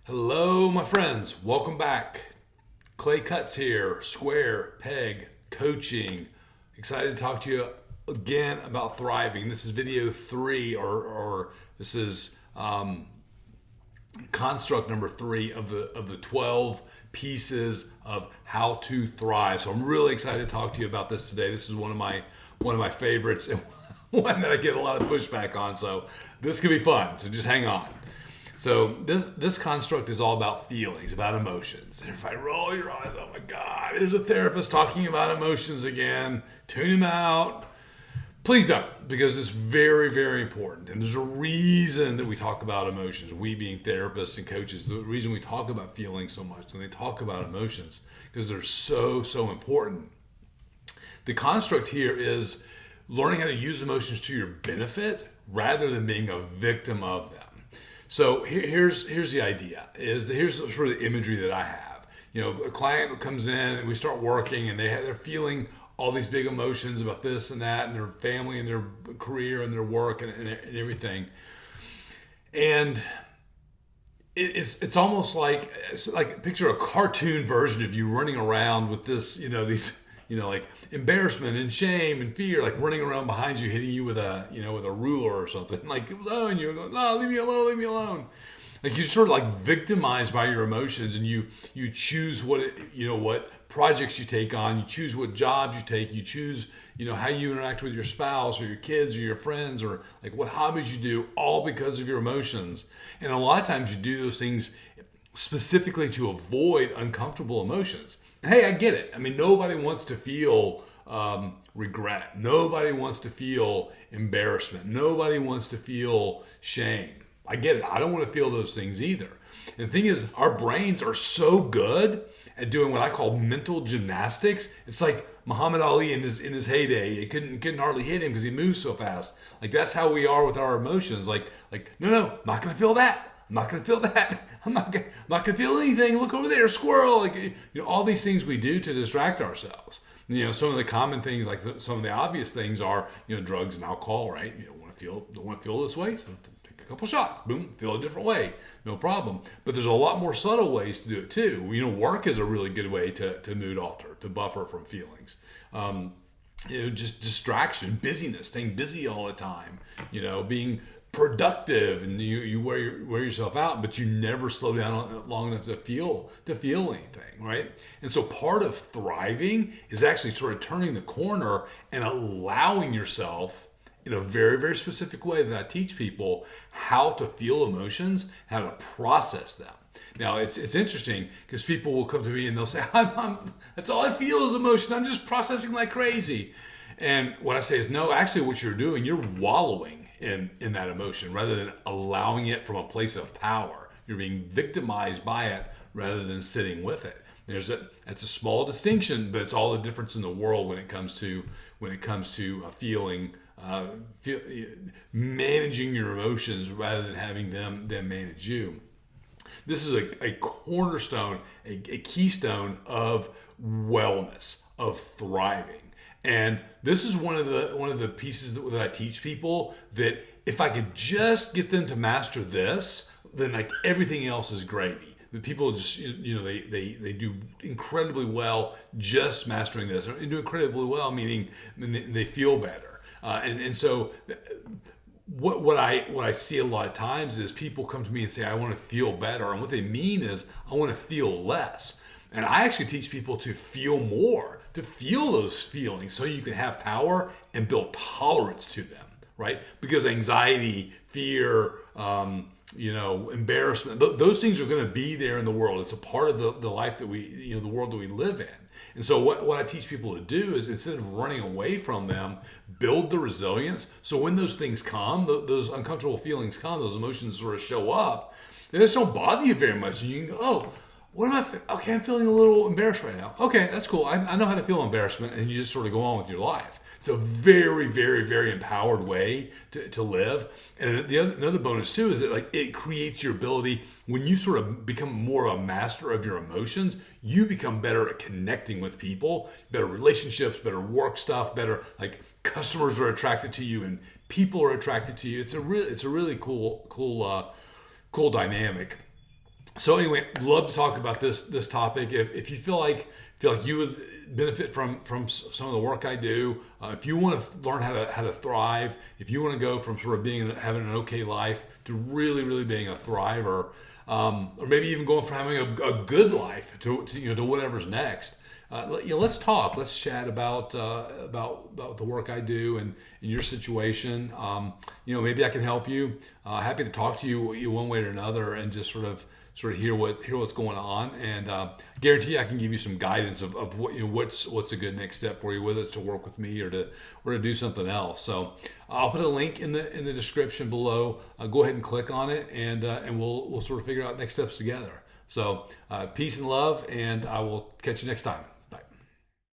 Hello, my friends. Welcome back. Clay Cuts here, Square Peg Coaching. Excited to talk to you again about thriving. This is video 3, or this is construct number 3 of the 12 pieces of how to thrive. So I'm really excited to talk to you about this today. This is one of my favorites and one that I get a lot of pushback on. So this could be fun. So just hang on. So this construct is all about feelings, about emotions. And if I roll your eyes, oh my God, there's a therapist talking about emotions again. Tune him out. Please don't, because it's very, very important. And there's a reason that we talk about emotions, we being therapists and coaches. The reason we talk about feelings so much and they talk about emotions, because they're so, so important. The construct here is learning how to use emotions to your benefit rather than being a victim of them. So here's the idea, here's sort of the imagery that I have. You know, a client comes in and we start working and they're feeling all these big emotions about this and that and their family and their career and their work and everything. And it's almost like picture a cartoon version of you running around with this, like embarrassment and shame and fear, like running around behind you, hitting you with a ruler or something. Like, oh, and you're going, no, leave me alone. Like you're sort of like victimized by your emotions, and you choose what projects you take on, you choose what jobs you take, you choose, how you interact with your spouse or your kids or your friends, or like what hobbies you do, all because of your emotions. And a lot of times you do those things specifically to avoid uncomfortable emotions. Hey, I get it. I mean, nobody wants to feel regret. Nobody wants to feel embarrassment. Nobody wants to feel shame. I get it. I don't want to feel those things either. And the thing is, our brains are so good at doing what I call mental gymnastics. It's like Muhammad Ali in his heyday. It couldn't hardly hit him because he moves so fast. Like that's how we are with our emotions. Like no, I'm not going to feel that. I'm not going to feel that. I'm not going to feel anything. Look over there, squirrel. All these things we do to distract ourselves. Some of the common things, like some of the obvious things are, drugs and alcohol, right? You don't want to feel this way, so take a couple shots. Boom, feel a different way. No problem. But there's a lot more subtle ways to do it too. Work is a really good way to mood alter, to buffer from feelings. Just distraction, busyness, staying busy all the time. Being productive, and you wear yourself out, but you never slow down long enough to feel anything, right? And so part of thriving is actually sort of turning the corner and allowing yourself in a very, very specific way that I teach people how to feel emotions, how to process them. Now it's interesting because people will come to me and they'll say, that's all I feel is emotion. I'm just processing like crazy. And what I say is, no, actually what you're doing, you're wallowing in that emotion rather than allowing it from a place of power. You're being victimized by it rather than sitting with it. It's a small distinction, but it's all the difference in the world when it comes to managing your emotions rather than having them manage you. This is a cornerstone, a keystone of wellness, of thriving. And this is one of the pieces that I teach people, that if I could just get them to master this, then like everything else is gravy. The people just, they do incredibly well just mastering this. They do incredibly well, meaning they feel better. And so what I see a lot of times is people come to me and say, I want to feel better. And what they mean is, I want to feel less. And I actually teach people to feel more, to feel those feelings so you can have power and build tolerance to them, right? Because anxiety, fear, embarrassment, those things are going to be there in the world. It's a part of the life that we, the world that we live in. And so what I teach people to do is, instead of running away from them, build the resilience. So when those things come, those uncomfortable feelings come, those emotions sort of show up, they just don't bother you very much. And you can go, oh, what am I? Okay, I'm feeling a little embarrassed right now. Okay, that's cool. I know how to feel embarrassment, and you just sort of go on with your life. It's a very, very, very empowered way to live. And another bonus too is that it creates your ability, when you sort of become more of a master of your emotions, you become better at connecting with people, better relationships, better work stuff, better customers are attracted to you and people are attracted to you. It's a really cool dynamic. So anyway, love to talk about this topic. If you feel like you would benefit from some of the work I do, if you want to learn how to thrive, if you want to go from sort of having an okay life to really being a thriver, or maybe even going from having a good life to whatever's next. Let's talk. Let's chat about the work I do and in your situation. Maybe I can help you. Happy to talk to you one way or another, and just sort of hear what's going on. And guarantee I can give you some guidance of what's a good next step for you, whether it's to work with me or to do something else. So I'll put a link in the description below. Go ahead and click on it, and we'll sort of figure out next steps together. So peace and love, and I will catch you next time.